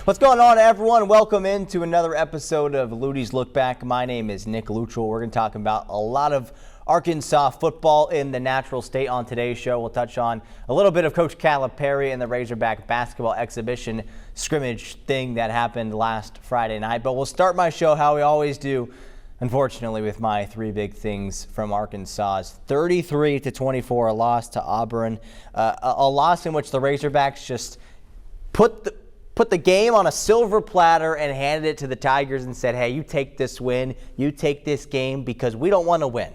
What's going on, everyone? Welcome into another episode of Lutties-lookback. My name is Nick Luttrell. We're going to talk about a lot of Arkansas football in the natural state on today's show. We'll touch on a little bit of Coach Calipari and the Razorback basketball exhibition scrimmage thing that happened last Friday night. But we'll start my show how we always do, unfortunately, with my three big things from Arkansas's 33-24, a loss to Auburn, a loss in which the Razorbacks just put the game on a silver platter and handed it to the Tigers and said, hey, you take this win, you take this game because we don't want to win.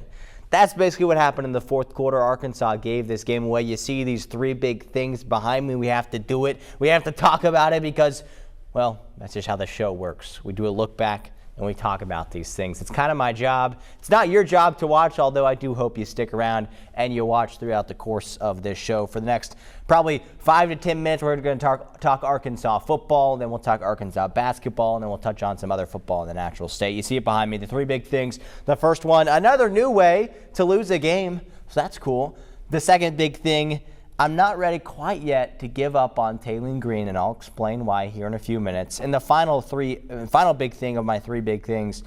That's basically what happened in the fourth quarter. Arkansas gave this game away. You see these three big things behind me. We have to do it. We have to talk about it because, well, that's just how the show works. We do a look back and we talk about these things. It's kind of my job. It's not your job to watch, although I do hope you stick around and you watch throughout the course of this show. For the next probably 5 to 10 minutes, we're going to talk Arkansas football, then we'll talk Arkansas basketball, and then we'll touch on some other football in the natural state. You see it behind me, the three big things. The first one, another new way to lose a game, so that's cool. The second big thing, I'm not ready quite yet to give up on Taylen Green, and I'll explain why here in a few minutes. And the final big thing of my three big things,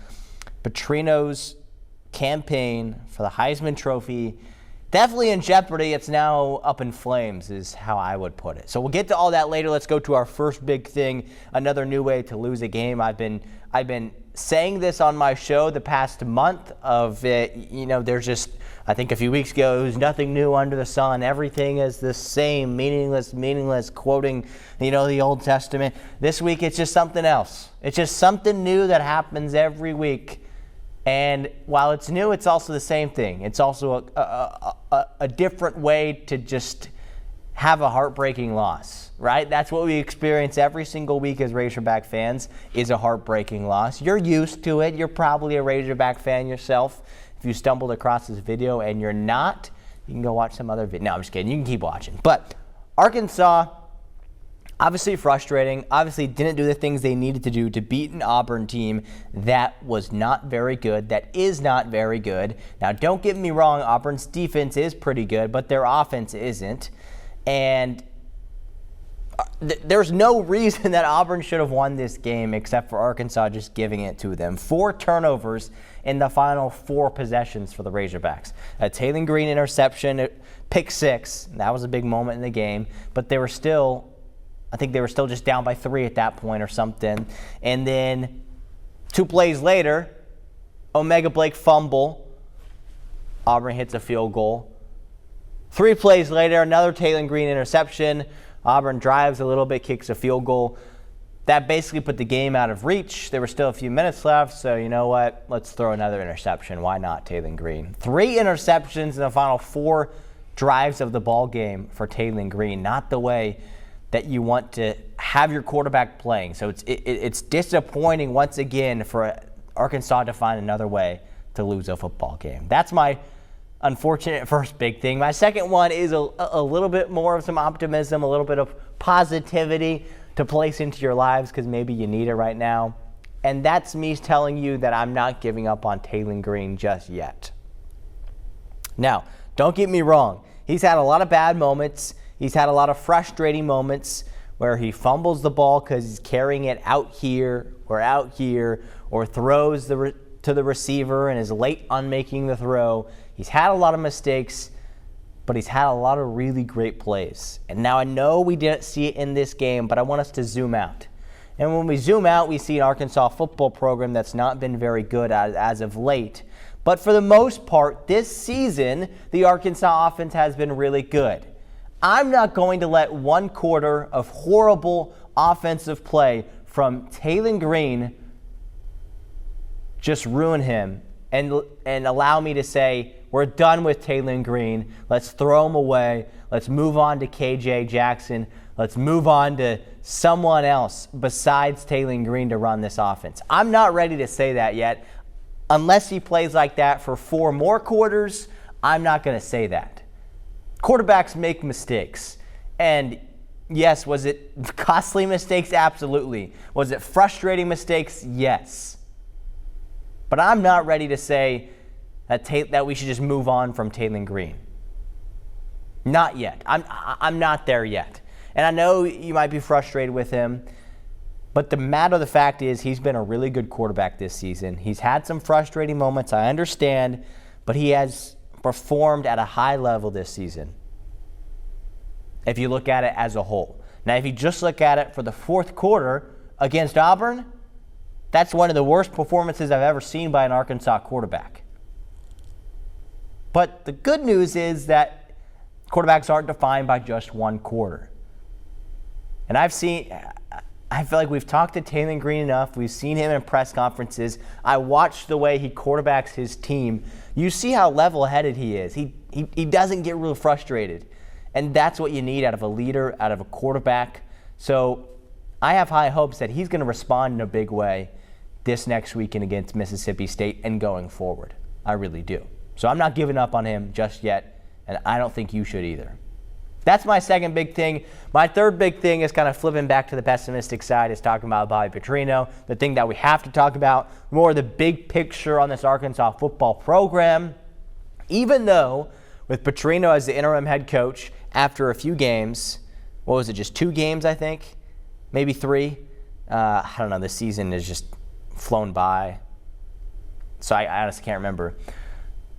Petrino's campaign for the Heisman Trophy, definitely in jeopardy. It's now up in flames is how I would put it. So we'll get to all that later. Let's go to our first big thing, another new way to lose a game. I've been saying this on my show the past month of it. You know, there's just, I think a few weeks ago, there's nothing new under the sun. Everything is the same, meaningless, quoting, the Old Testament. This week, it's just something else. It's just something new that happens every week. And while it's new, it's also the same thing. It's also a different way to just have a heartbreaking loss, right? That's what we experience every single week as Razorback fans, is a heartbreaking loss. You're used to it. You're probably a Razorback fan yourself. If you stumbled across this video and you're not, you can go watch some other video. No, I'm just kidding. You can keep watching. But Arkansas, obviously frustrating, obviously didn't do the things they needed to do to beat an Auburn team that was not very good, that is not very good. Now, don't get me wrong, Auburn's defense is pretty good, but their offense isn't. And there's no reason that Auburn should have won this game except for Arkansas just giving it to them. 4 turnovers in the final 4 possessions for the Razorbacks. A Taylen Green interception, pick 6. That was a big moment in the game. But they were still, I think they were still just down by 3 at that point or something. And then 2 plays later, Omega Blake fumble. Auburn hits a field goal. 3 plays later, another Taylen Green interception. Auburn drives a little bit, kicks a field goal. That basically put the game out of reach. There were still a few minutes left, so you know what? Let's throw another interception. Why not Taylen Green? 3 interceptions in the final 4 drives of the ball game for Taylen Green. Not the way that you want to have your quarterback playing. So it's disappointing once again for Arkansas to find another way to lose a football game. That's my unfortunate first big thing. My second one is a little bit more of some optimism, a little bit of positivity to place into your lives because maybe you need it right now. And that's me telling you that I'm not giving up on Taylen Green just yet. Now, don't get me wrong. He's had a lot of bad moments. He's had a lot of frustrating moments where he fumbles the ball because he's carrying it out here, or throws to the receiver and is late on making the throw. He's had a lot of mistakes, but he's had a lot of really great plays. And now I know we didn't see it in this game, but I want us to zoom out. And when we zoom out, we see an Arkansas football program that's not been very good as of late. But for the most part, this season, the Arkansas offense has been really good. I'm not going to let 1 quarter of horrible offensive play from Taylen Green just ruin him and allow me to say, we're done with Taylen Green. Let's throw him away. Let's move on to KJ Jackson. Let's move on to someone else besides Taylen Green to run this offense. I'm not ready to say that yet. Unless he plays like that for 4 more quarters, I'm not going to say that. Quarterbacks make mistakes. And yes, was it costly mistakes? Absolutely. Was it frustrating mistakes? Yes. But I'm not ready to say that we should just move on from Taylen Green. Not yet. I'm not there yet. And I know you might be frustrated with him. But the matter of the fact is he's been a really good quarterback this season. He's had some frustrating moments, I understand, but he has performed at a high level this season if you look at it as a whole. Now, if you just look at it for the fourth quarter against Auburn, that's one of the worst performances I've ever seen by an Arkansas quarterback. But the good news is that quarterbacks aren't defined by just one quarter. And I feel like we've talked to Taylor Green enough. We've seen him in press conferences. I watched the way he quarterbacks his team. You see how level-headed he is. He doesn't get real frustrated. And that's what you need out of a leader, out of a quarterback. So I have high hopes that he's going to respond in a big way this next weekend against Mississippi State and going forward. I really do. So I'm not giving up on him just yet, and I don't think you should either. That's my second big thing. My third big thing is kind of flipping back to the pessimistic side, is talking about Bobby Petrino. The thing that we have to talk about, more the big picture on this Arkansas football program. Even though with Petrino as the interim head coach after a few games, what was it, just 2 games, I think? Maybe 3? I don't know. The season has just flown by. So I honestly can't remember.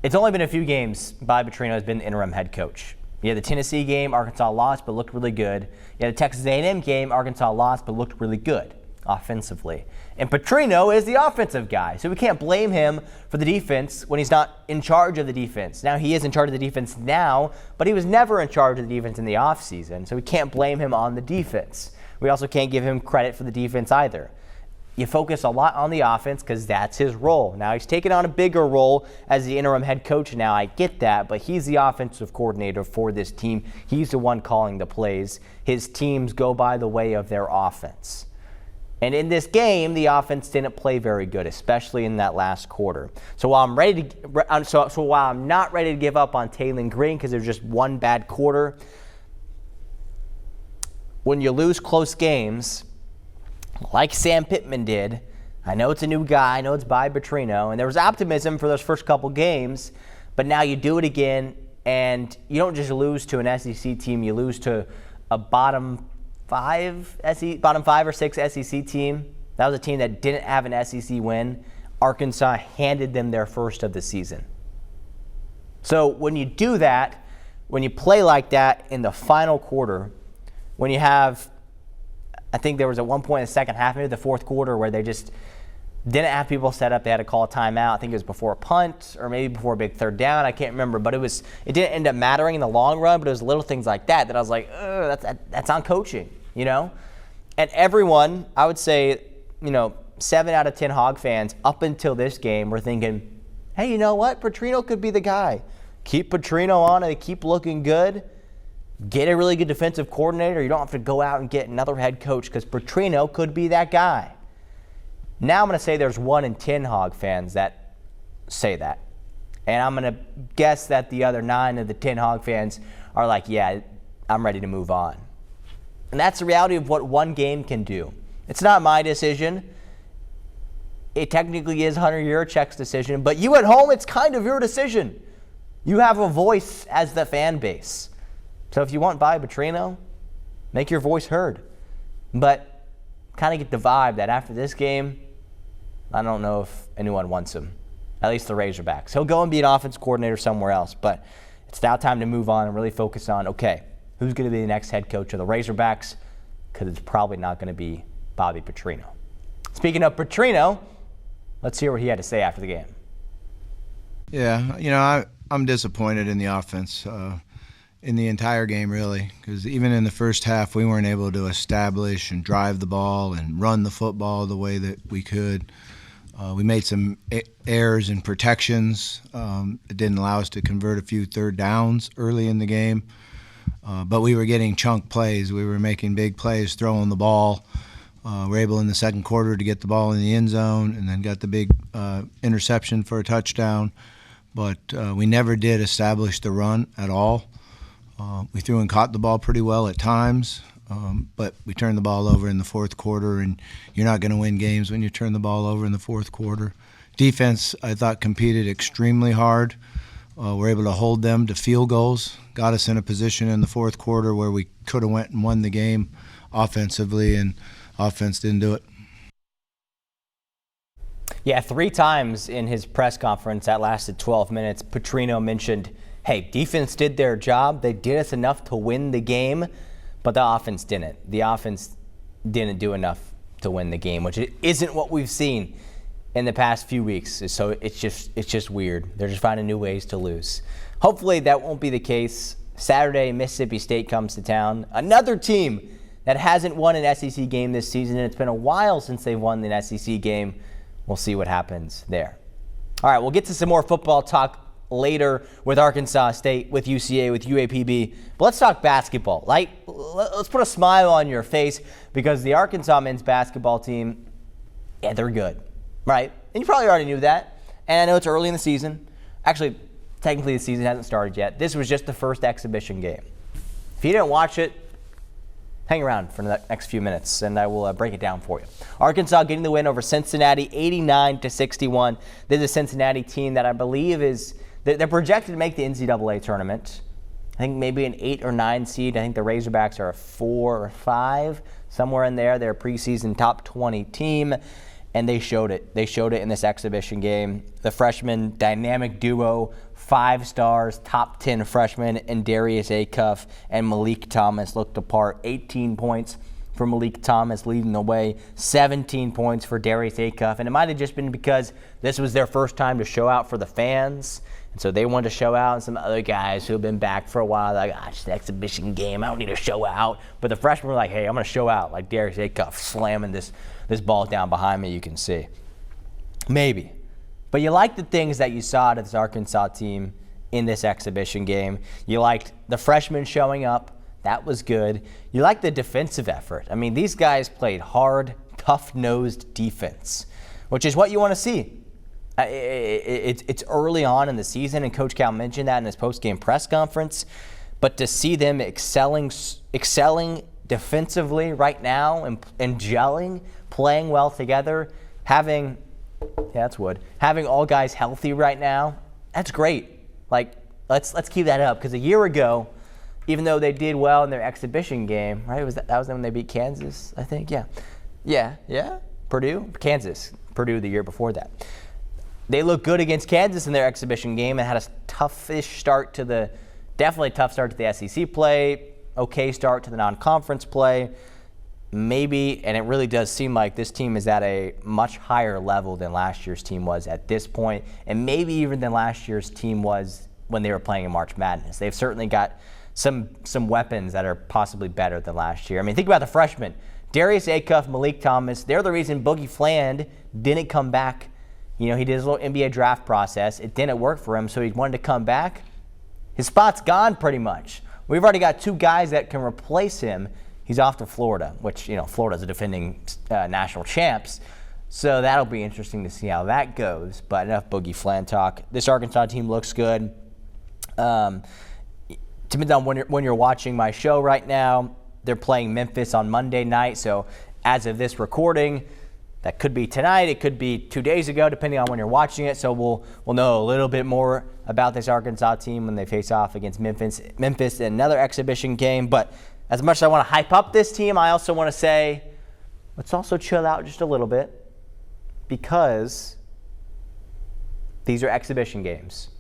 It's only been a few games Bobby Petrino has been the interim head coach. You had the Tennessee game, Arkansas lost, but looked really good. You had the Texas A&M game, Arkansas lost, but looked really good offensively. And Petrino is the offensive guy, so we can't blame him for the defense when he's not in charge of the defense. Now, he is in charge of the defense now, but he was never in charge of the defense in the offseason, so we can't blame him on the defense. We also can't give him credit for the defense either. You focus a lot on the offense because that's his role. Now, he's taken on a bigger role as the interim head coach now. I get that, but he's the offensive coordinator for this team. He's the one calling the plays. His teams go by the way of their offense. And in this game, the offense didn't play very good, especially in that last quarter. So while I'm not ready to give up on Taylor Green because there's just one bad quarter, when you lose close games, like Sam Pittman did, I know it's a new guy, I know it's Bobby Petrino, and there was optimism for those first couple games, but now you do it again, and you don't just lose to an SEC team, you lose to a bottom 5 or 6 SEC team. That was a team that didn't have an SEC win. Arkansas handed them their first of the season. So when you do that, when you play like that in the final quarter, when you have, I think there was at one point in the second half, maybe the fourth quarter, where they just didn't have people set up. They had to call a timeout. I think it was before a punt or maybe before a big third down. I can't remember, but it didn't end up mattering in the long run, but it was little things like that I was like, that's on coaching, you know? And everyone, I would say, 7 out of 10 Hog fans up until this game were thinking, hey, you know what? Petrino could be the guy. Keep Petrino on and keep looking good. Get a really good defensive coordinator. You don't have to go out and get another head coach because Petrino could be that guy. Now I'm going to say there's 1 in 10 Hog fans that say that. And I'm going to guess that the other 9 of the 10 Hog fans are like, yeah, I'm ready to move on. And that's the reality of what one game can do. It's not my decision. It technically is Hunter Yurachek's decision, but you at home, it's kind of your decision. You have a voice as the fan base. So if you want Bobby Petrino, make your voice heard. But kind of get the vibe that after this game, I don't know if anyone wants him, at least the Razorbacks. He'll go and be an offense coordinator somewhere else, but it's now time to move on and really focus on, okay, who's going to be the next head coach of the Razorbacks? Because it's probably not going to be Bobby Petrino. Speaking of Petrino, let's hear what he had to say after the game. Yeah, I'm disappointed in the offense. In the entire game, really, because even in the first half, we weren't able to establish and drive the ball and run the football the way that we could. We made some errors in protections. It didn't allow us to convert a few third downs early in the game, but we were getting chunk plays. We were making big plays, throwing the ball. We were able in the second quarter to get the ball in the end zone and then got the big interception for a touchdown. But we never did establish the run at all. We threw and caught the ball pretty well at times, but we turned the ball over in the fourth quarter, and you're not going to win games when you turn the ball over in the fourth quarter. Defense, I thought, competed extremely hard. We're able to hold them to field goals, got us in a position in the fourth quarter where we could have went and won the game offensively, and offense didn't do it. Yeah, 3 times in his press conference that lasted 12 minutes, Petrino mentioned, hey, defense did their job. They did us enough to win the game, but the offense didn't. The offense didn't do enough to win the game, which isn't what we've seen in the past few weeks. So it's just weird. They're just finding new ways to lose. Hopefully that won't be the case. Saturday, Mississippi State comes to town. Another team that hasn't won an SEC game this season, and it's been a while since they've won an SEC game. We'll see what happens there. All right, we'll get to some more football talk later with Arkansas State, with UCA, with UAPB. But let's talk basketball. Let's put a smile on your face because the Arkansas men's basketball team, yeah, they're good, right? And you probably already knew that. And I know it's early in the season. Actually, technically the season hasn't started yet. This was just the first exhibition game. If you didn't watch it, hang around for the next few minutes, and I will break it down for you. Arkansas getting the win over Cincinnati, 89-61. This is a Cincinnati team that I believe they're projected to make the NCAA tournament. I think maybe an 8 or 9 seed. I think the Razorbacks are a 4 or 5, somewhere in there. They're a preseason top 20 team, and they showed it. They showed it in this exhibition game. The freshman dynamic duo, 5 stars, top 10 freshmen, and Darius Acuff and Malik Thomas looked apart. 18 points for Malik Thomas leading the way, 17 points for Darius Acuff. And it might have just been because this was their first time to show out for the fans. And so they wanted to show out, and some other guys who have been back for a while, like, just an exhibition game, I don't need to show out. But the freshmen were like, hey, I'm going to show out, like Darius Acuff slamming this ball down behind me, you can see. Maybe. But you liked the things that you saw to this Arkansas team in this exhibition game. You liked the freshmen showing up. That was good. You liked the defensive effort. I mean, these guys played hard, tough-nosed defense, which is what you want to see. It's early on in the season, and Coach Cal mentioned that in his post-game press conference. But to see them excelling defensively right now and gelling, playing well together, having all guys healthy right now, that's great. Like, let's keep that up, because a year ago, even though they did well in their exhibition game, right? That was when they beat Kansas, I think. Yeah. Purdue the year before that. They looked good against Kansas in their exhibition game and had a toughish start to the SEC play, okay start to the non-conference play. Maybe, and it really does seem like this team is at a much higher level than last year's team was at this point, and maybe even than last year's team was when they were playing in March Madness. They've certainly got some weapons that are possibly better than last year. I mean, think about the freshmen. Darius Acuff, Malik Thomas, they're the reason Boogie Fland didn't come back. You know, he did his little NBA draft process. It didn't work for him, so he wanted to come back. His spot's gone pretty much. We've already got 2 guys that can replace him. He's off to Florida, which, Florida's a defending national champs. So that'll be interesting to see how that goes. But enough Boogie Fland talk. This Arkansas team looks good. Depends on when you're watching my show right now. They're playing Memphis on Monday night. So as of this recording, that could be tonight. It could be 2 days ago, depending on when you're watching it. So we'll know a little bit more about this Arkansas team when they face off against Memphis in another exhibition game. But as much as I want to hype up this team, I also want to say, let's also chill out just a little bit, because these are exhibition games.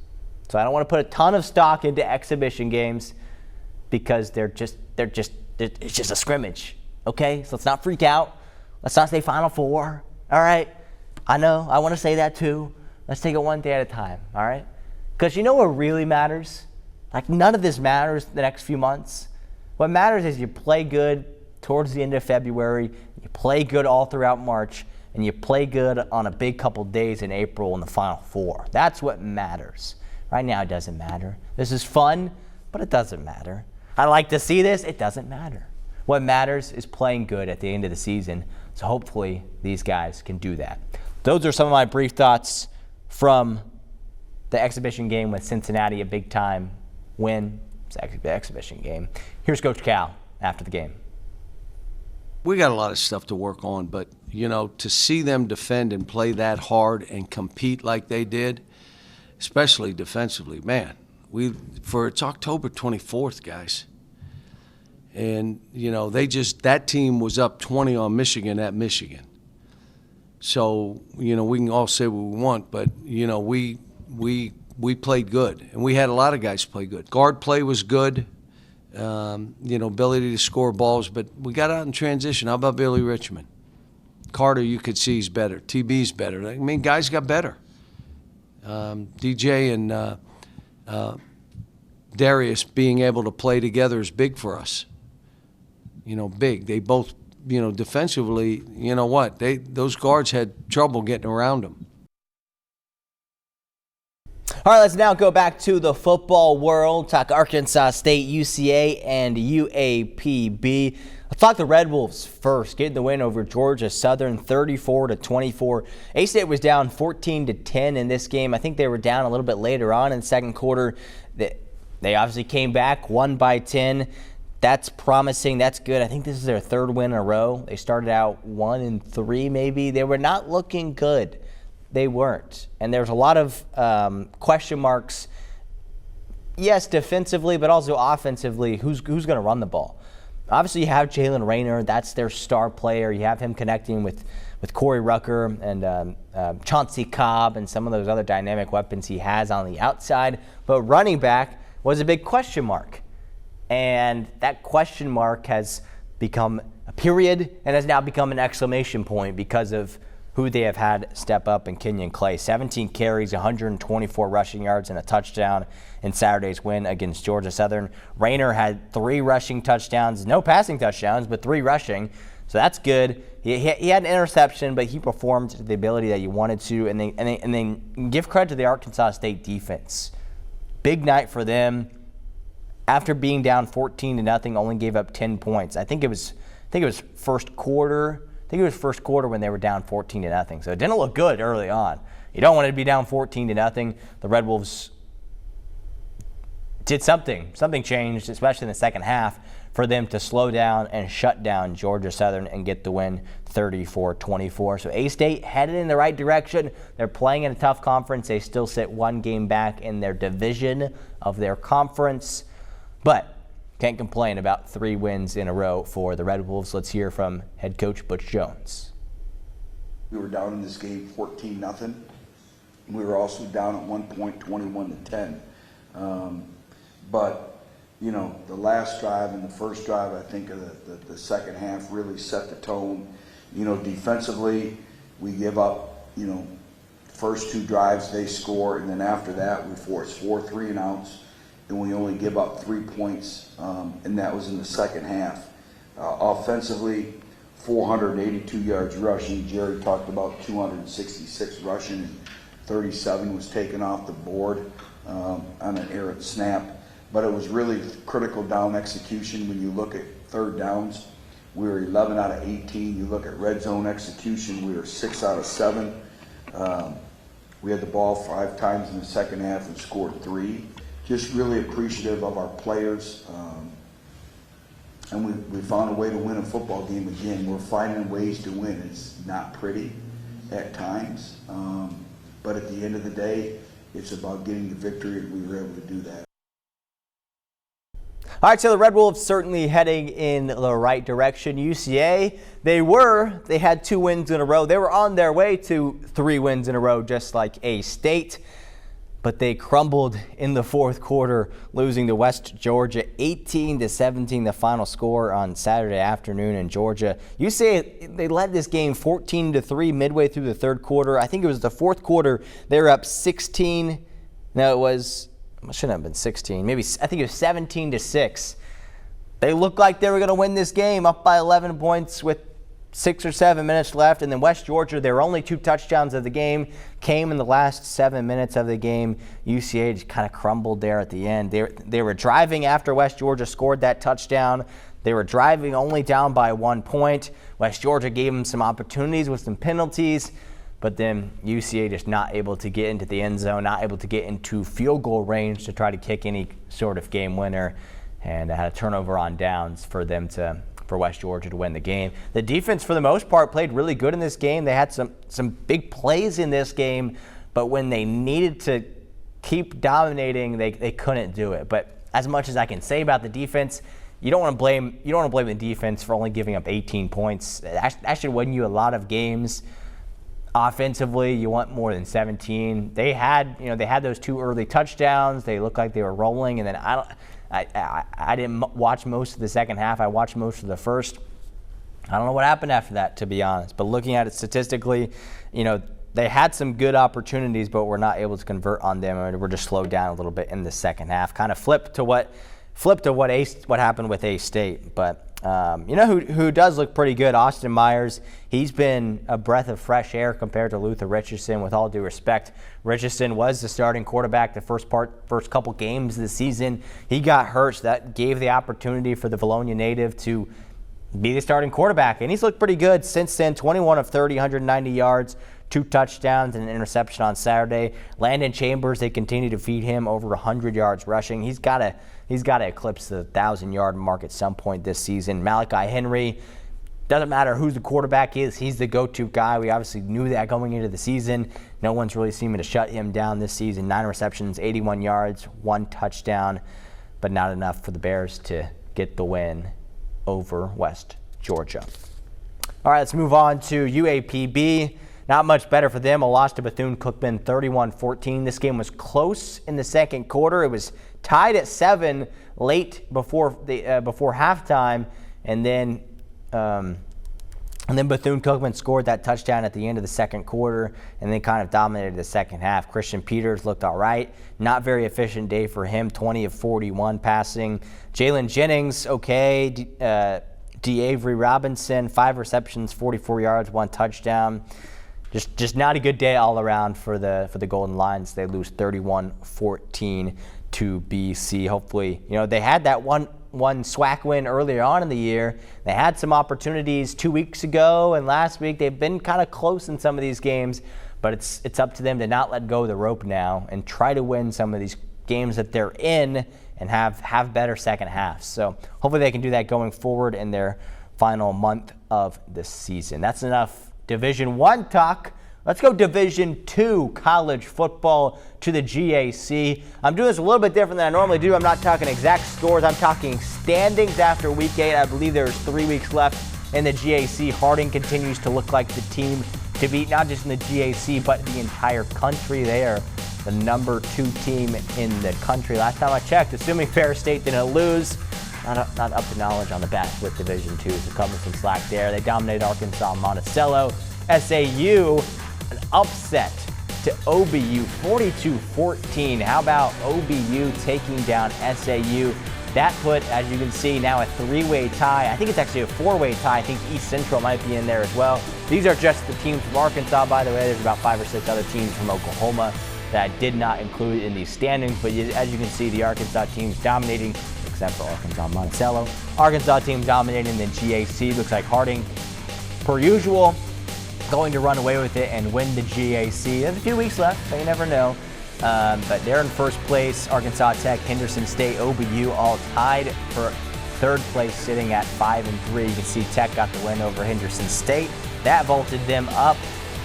So I don't want to put a ton of stock into exhibition games, because it's just a scrimmage. Okay? So let's not freak out. Let's not say Final Four. All right? I know. I want to say that too. Let's take it one day at a time. All right? Because you know what really matters? Like, none of this matters the next few months. What matters is you play good towards the end of February, you play good all throughout March, and you play good on a big couple days in April in the Final Four. That's what matters. Right now, it doesn't matter. This is fun, but it doesn't matter. I like to see this. It doesn't matter. What matters is playing good at the end of the season. So hopefully these guys can do that. Those are some of my brief thoughts from the exhibition game with Cincinnati, a big-time win. It's the exhibition game. Here's Coach Cal after the game. We got a lot of stuff to work on, but, to see them defend and play that hard and compete like they did, especially defensively, man, it's October 24th, guys. And, that team was up 20 on Michigan at Michigan. So, we can all say what we want, but, we played good. And we had a lot of guys play good. Guard play was good, ability to score balls, but we got out in transition. How about Billy Richmond? Carter, you could see he's better. TB's better. I mean, guys got better. DJ and Darius being able to play together is big for us. Big. They both, defensively, those guards had trouble getting around them. All right, let's now go back to the football world, talk Arkansas State, UCA, and UAPB. Let's talk the Red Wolves first, getting the win over Georgia Southern, 34-24. A-State was down 14-10 in this game. I think they were down a little bit later on in the second quarter. They obviously came back, won by 10. That's promising. That's good. I think this is their third win in a row. They started out 1-3 maybe. They were not looking good. They weren't. And there's a lot of question marks, yes, defensively, but also offensively. Who's going to run the ball? Obviously, you have Jalen Rayner. That's their star player. You have him connecting with Corey Rucker and Chauncey Cobb and some of those other dynamic weapons he has on the outside. But running back was a big question mark. And that question mark has become a period and has now become an exclamation point because of who they have had step up in Kenyon Clay. 17 carries, 124 rushing yards, and a touchdown in Saturday's win against Georgia Southern. Rayner had 3 rushing touchdowns, no passing touchdowns, but 3 rushing. So that's good. He had an interception, but he performed to the ability that you wanted to. And then give credit to the Arkansas State defense. Big night for them. After being down 14-0, only gave up 10 points. I think it was first quarter. I think it was first quarter when they were down 14-0. So it didn't look good early on. You don't want to be down 14-0. The Red Wolves did something. Something changed, especially in the second half, for them to slow down and shut down Georgia Southern and get the win 34-24. So A-State headed in the right direction. They're playing in a tough conference. They still sit 1 game back in their division of their conference. But can't complain about 3 wins in a row for the Red Wolves. Let's hear from head coach Butch Jones. We were down in this game 14-0. We were also down at one point 21-10. But, the last drive and the first drive, I think, of the second half really set the tone. Defensively, we give up, first 2 drives they score, and then after that we force 4 3-and-outs. And we only give up 3 points, and that was in the second half. Offensively, 482 yards rushing. Jerry talked about 266 rushing, and 37 was taken off the board on an errant snap. But it was really critical down execution. When you look at third downs, we were 11 out of 18. You look at red zone execution, we were 6 out of 7. We had the ball 5 times in the second half and scored 3. Just really appreciative of our players, and we found a way to win a football game again. We're finding ways to win. It's not pretty at times, but at the end of the day, it's about getting the victory, and we were able to do that. All right, so the Red Wolves certainly heading in the right direction. UCA, they had 2 wins in a row. They were on their way to 3 wins in a row, just like A-State. But they crumbled in the fourth quarter, losing to West Georgia 18-17, the final score on Saturday afternoon in Georgia. UCA, they led this game 14-3 midway through the third quarter. I think it was the fourth quarter. They were up 16. No, it shouldn't have been 16. I think it was 17-6. They looked like they were going to win this game, up by 11 points with 6 or 7 minutes left. And then West Georgia, their only 2 touchdowns of the game came in the last 7 minutes of the game. UCA just kind of crumbled there at the end. They were driving after West Georgia scored that touchdown. They were driving only down by 1 point. West Georgia gave them some opportunities with some penalties, but then UCA just not able to get into the end zone, not able to get into field goal range to try to kick any sort of game winner, and had a turnover on downs for West Georgia to win the game. The defense, for the most part, played really good in this game. They had some big plays in this game, but when they needed to keep dominating, they couldn't do it. But as much as I can say about the defense, you don't want to blame the defense for only giving up 18 points. That should win you a lot of games. Offensively, you want more than 17. They had those 2 early touchdowns. They looked like they were rolling, and then I didn't watch most of the second half. I watched most of the first. I don't know what happened after that, to be honest. But looking at it statistically, they had some good opportunities, but were not able to convert on them, and were just slowed down a little bit in the second half. Kind of flipped to what happened with A-State. But who does look pretty good? Austin Myers. He's been a breath of fresh air compared to Luther Richardson. With all due respect, Richardson was the starting quarterback the first couple games of the season. He got hurt, so that gave the opportunity for the Valonia native to be the starting quarterback, and he's looked pretty good since then. 21 of 30, 190 yards, 2 touchdowns, and an interception on Saturday. Landon Chambers, they continue to feed him over 100 yards rushing. He's got to eclipse the 1,000-yard mark at some point this season. Malachi Henry, doesn't matter who the quarterback is, he's the go-to guy. We obviously knew that going into the season. No one's really seeming to shut him down this season. 9 receptions, 81 yards, 1 touchdown, but not enough for the Bears to get the win over West Georgia. All right, let's move on to UAPB. Not much better for them. A loss to Bethune-Cookman, 31-14. This game was close in the second quarter. It was tied at 7 late before halftime, and then Bethune-Cookman scored that touchdown at the end of the second quarter, and then kind of dominated the second half. Christian Peters looked all right. Not very efficient day for him. 20 of 41 passing. Jalen Jennings, okay. Avery Robinson, 5 receptions, 44 yards, 1 touchdown. Just not a good day all around for the Golden Lions. They lose 31-14 to BC. Hopefully, they had that one SWAC win earlier on in the year. They had some opportunities 2 weeks ago and last week. They've been kind of close in some of these games, but it's up to them to not let go of the rope now and try to win some of these games that they're in and have better second halves. So hopefully they can do that going forward in their final month of the season. That's enough Division I talk. Let's go Division II college football to the GAC. I'm doing this a little bit different than I normally do. I'm not talking exact scores. I'm talking standings after Week 8. I believe there's 3 weeks left in the GAC. Harding continues to look like the team to beat, not just in the GAC, but the entire country. They are the number 2 team in the country. Last time I checked, assuming Fair State didn't lose, not up to knowledge on the bat with Division II, so covering some slack there. They dominated Arkansas, Monticello. SAU, an upset to OBU, 42-14. How about OBU taking down SAU? That put, as you can see, now a 3-way tie. I think it's actually a 4-way tie. I think East Central might be in there as well. These are just the teams from Arkansas, by the way. There's about 5 or 6 other teams from Oklahoma that I did not include in these standings. But as you can see, the Arkansas team's dominating, except for Arkansas Monticello. Arkansas team dominating the GAC. Looks like Harding, per usual, going to run away with it and win the GAC. There's a few weeks left, but you never know. But they're in first place. Arkansas Tech, Henderson State, OBU all tied for third place, sitting at 5-3. You can see Tech got the win over Henderson State. That vaulted them up,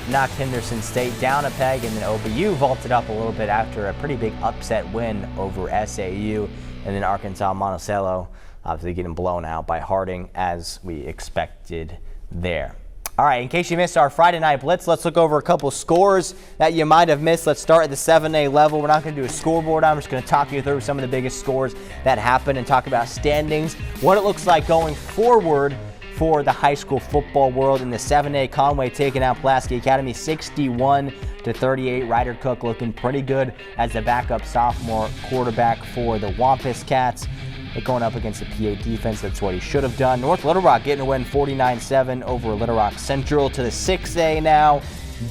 knocked Henderson State down a peg, and then OBU vaulted up a little bit after a pretty big upset win over SAU. And then Arkansas Monticello obviously getting blown out by Harding as we expected there. All right, in case you missed our Friday Night Blitz, let's look over a couple scores that you might have missed. Let's start at the 7A level. We're not going to do a scoreboard. I'm just going to talk you through some of the biggest scores that happened and talk about standings, what it looks like going forward for the high school football world. In the 7A, Conway taking out Pulaski Academy 61-38. Ryder Cook looking pretty good as the backup sophomore quarterback for the Wampus Cats. But going up against the PA defense, that's what he should have done. North Little Rock getting a win 49-7 over Little Rock Central. To the 6A now.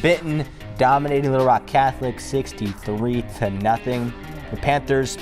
Benton dominating Little Rock Catholic 63-0. The Panthers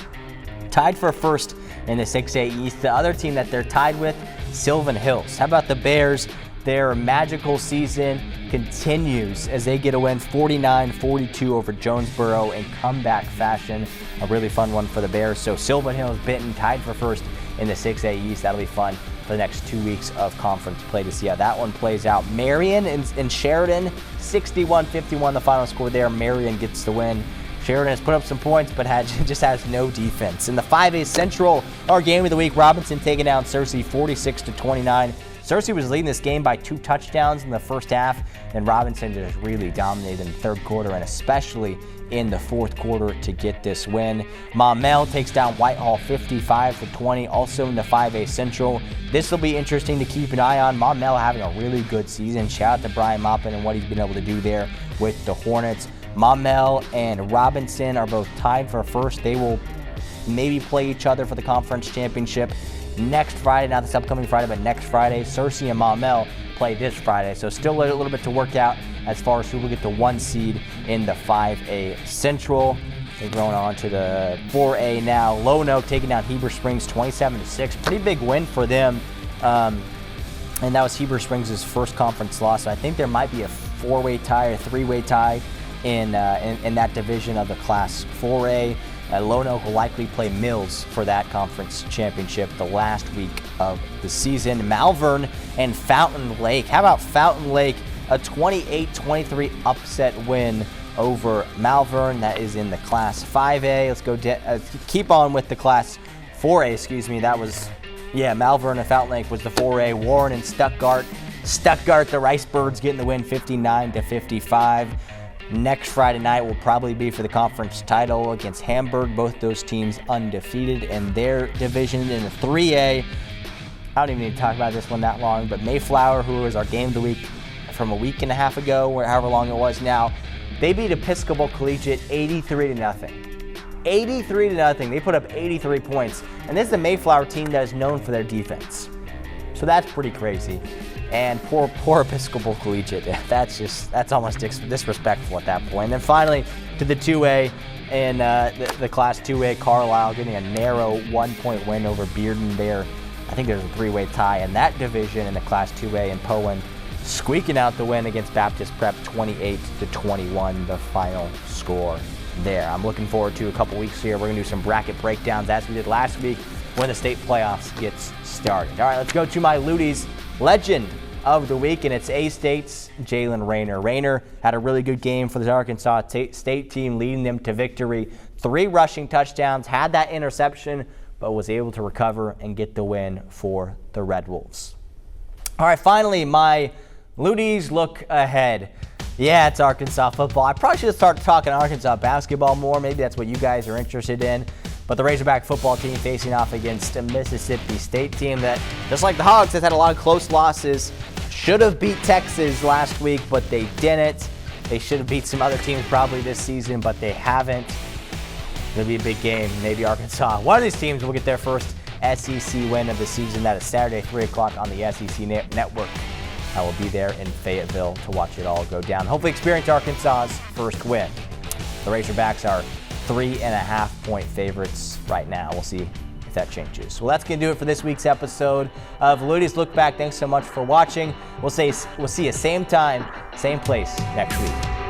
tied for first in the 6A East. The other team that they're tied with, Sylvan Hills. How about the Bears? Their magical season continues as they get a win 49-42 over Jonesboro in comeback fashion. A really fun one for the Bears. So Sylvan Hills, Benton tied for first in the 6A East. That'll be fun for the next 2 weeks of conference play to see how that one plays out. Marion and Sheridan, 61-51 the final score there. Marion gets the win. Sheridan has put up some points, but just has no defense. In the 5A Central, our game of the week, Robinson taking down Searcy 46-29. Searcy was leading this game by 2 touchdowns in the first half, and Robinson just really dominated in the third quarter and especially in the fourth quarter to get this win. Maumelle takes down Whitehall 55-20, also in the 5A Central. This will be interesting to keep an eye on. Maumelle having a really good season. Shout out to Brian Maupin and what he's been able to do there with the Hornets. Maumelle and Robinson are both tied for first. They will maybe play each other for the conference championship next Friday, not this upcoming Friday, but next Friday. Searcy and Maumelle play this Friday, so still a little bit to work out as far as who will get the 1 seed in the 5A Central. They're going on to the 4A now. Lone Oak taking down Heber Springs 27-6. Pretty big win for them, and that was Heber Springs' first conference loss. So I think there might be a 4-way tie or 3-way tie in that division of the Class 4A. Lone Oak will likely play Mills for that conference championship the last week of the season. Malvern and Fountain Lake. How about Fountain Lake? A 28-23 upset win over Malvern. That is in the Class 5A. Let's go keep on with the Class 4A, excuse me. That was, Malvern and Fountain Lake was the 4A. Warren and Stuttgart. Stuttgart, the Rice Birds getting the win 59-55. Next Friday night will probably be for the conference title against Hamburg. Both those teams undefeated in their division. In the 3A, I don't even need to talk about this one that long, but Mayflower, who was our game of the week from a week and a half ago, or however long it was now, they beat Episcopal Collegiate 83-0. 83-0. They put up 83 points. And this is a Mayflower team that is known for their defense. So that's pretty crazy. And poor Episcopal Collegiate. That's almost disrespectful at that point. And then finally to the 2A and the Class 2A, Carlisle getting a narrow 1-point win over Bearden there. I think there's a 3-way tie in that division in the Class 2A, and Poen squeaking out the win against Baptist Prep 28-21, the final score there. I'm looking forward to a couple weeks here. We're going to do some bracket breakdowns as we did last week when the state playoffs gets started. All right, let's go to my Lutties legend of the week, and it's A-State's Jalen Rayner. Rayner had a really good game for the Arkansas State team, leading them to victory. 3 rushing touchdowns, had that interception, but was able to recover and get the win for the Red Wolves. All right, finally, my Lutties look ahead. Yeah, it's Arkansas football. I probably should start talking Arkansas basketball more. Maybe that's what you guys are interested in. But the Razorback football team facing off against a Mississippi State team that, just like the Hogs, has had a lot of close losses. Should have beat Texas last week, but they didn't. They should have beat some other teams probably this season, but they haven't. It'll be a big game. Maybe Arkansas. One of these teams will get their first SEC win of the season. That is Saturday, 3 o'clock on the SEC Network. I will be there in Fayetteville to watch it all go down. Hopefully experience Arkansas's first win. The Razorbacks are 3.5-point favorites right now. We'll see if that changes. Well, that's going to do it for this week's episode of Lutties Look Back. Thanks so much for watching. We'll see you same time, same place next week.